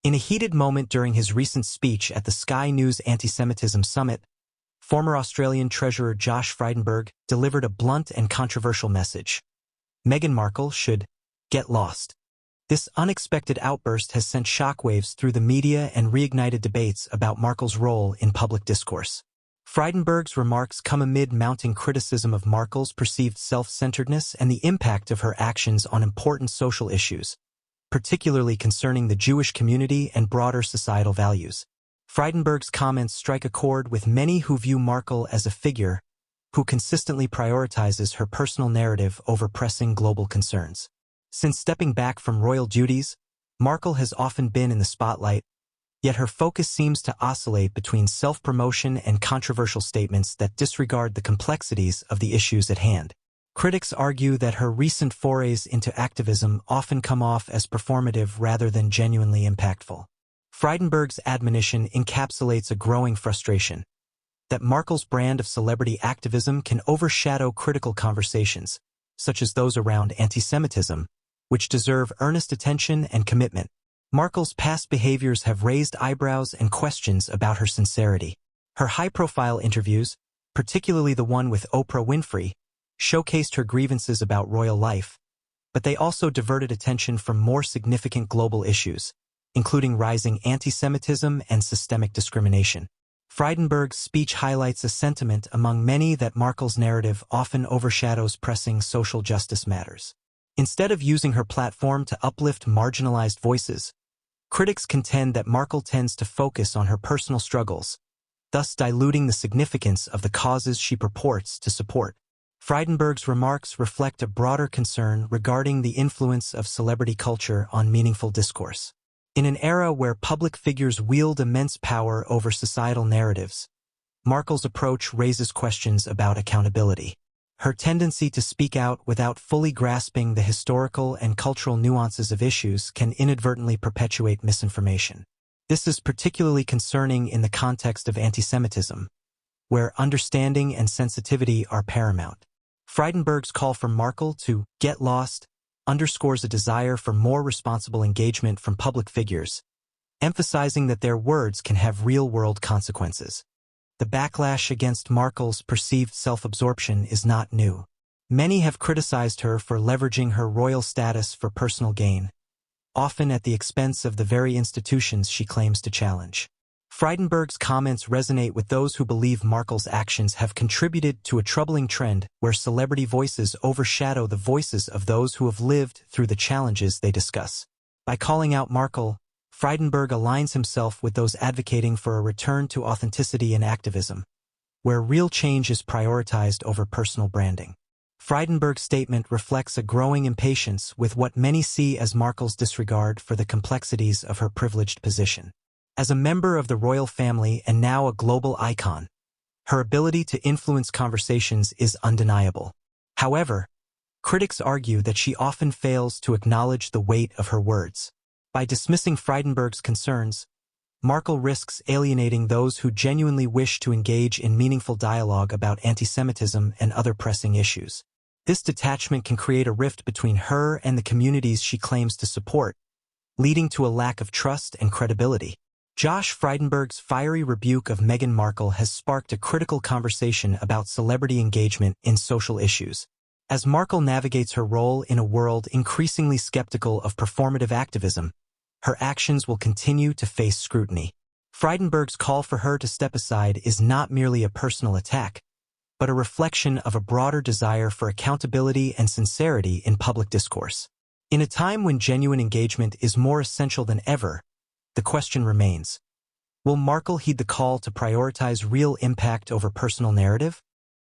In a heated moment during his recent speech at the Sky News Antisemitism Summit, former Australian Treasurer Josh Frydenberg delivered a blunt and controversial message. Meghan Markle should get lost. This unexpected outburst has sent shockwaves through the media and reignited debates about Markle's role in public discourse. Frydenberg's remarks come amid mounting criticism of Markle's perceived self-centeredness and the impact of her actions on important social issues, particularly concerning the Jewish community and broader societal values. Frydenberg's comments strike a chord with many who view Markle as a figure who consistently prioritizes her personal narrative over pressing global concerns. Since stepping back from royal duties, Markle has often been in the spotlight, yet her focus seems to oscillate between self-promotion and controversial statements that disregard the complexities of the issues at hand. Critics argue that her recent forays into activism often come off as performative rather than genuinely impactful. Frydenberg's admonition encapsulates a growing frustration that Markle's brand of celebrity activism can overshadow critical conversations, such as those around antisemitism, which deserve earnest attention and commitment. Markle's past behaviors have raised eyebrows and questions about her sincerity. Her high-profile interviews, particularly the one with Oprah Winfrey, showcased her grievances about royal life, but they also diverted attention from more significant global issues, including rising anti-Semitism and systemic discrimination. Frydenberg's speech highlights a sentiment among many that Markle's narrative often overshadows pressing social justice matters. Instead of using her platform to uplift marginalized voices, critics contend that Markle tends to focus on her personal struggles, thus diluting the significance of the causes she purports to support. Frydenberg's remarks reflect a broader concern regarding the influence of celebrity culture on meaningful discourse. In an era where public figures wield immense power over societal narratives, Markle's approach raises questions about accountability. Her tendency to speak out without fully grasping the historical and cultural nuances of issues can inadvertently perpetuate misinformation. This is particularly concerning in the context of antisemitism, where understanding and sensitivity are paramount. Frydenberg's call for Markle to get lost underscores a desire for more responsible engagement from public figures, emphasizing that their words can have real-world consequences. The backlash against Markle's perceived self-absorption is not new. Many have criticized her for leveraging her royal status for personal gain, often at the expense of the very institutions she claims to challenge. Frydenberg's comments resonate with those who believe Markle's actions have contributed to a troubling trend where celebrity voices overshadow the voices of those who have lived through the challenges they discuss. By calling out Markle, Frydenberg aligns himself with those advocating for a return to authenticity in activism, where real change is prioritized over personal branding. Frydenberg's statement reflects a growing impatience with what many see as Markle's disregard for the complexities of her privileged position. As a member of the royal family and now a global icon, her ability to influence conversations is undeniable. However, critics argue that she often fails to acknowledge the weight of her words. By dismissing Frydenberg's concerns, Markle risks alienating those who genuinely wish to engage in meaningful dialogue about antisemitism and other pressing issues. This detachment can create a rift between her and the communities she claims to support, leading to a lack of trust and credibility. Josh Frydenberg's fiery rebuke of Meghan Markle has sparked a critical conversation about celebrity engagement in social issues. As Markle navigates her role in a world increasingly skeptical of performative activism, her actions will continue to face scrutiny. Frydenberg's call for her to step aside is not merely a personal attack, but a reflection of a broader desire for accountability and sincerity in public discourse. In a time when genuine engagement is more essential than ever, the question remains: will Markle heed the call to prioritize real impact over personal narrative?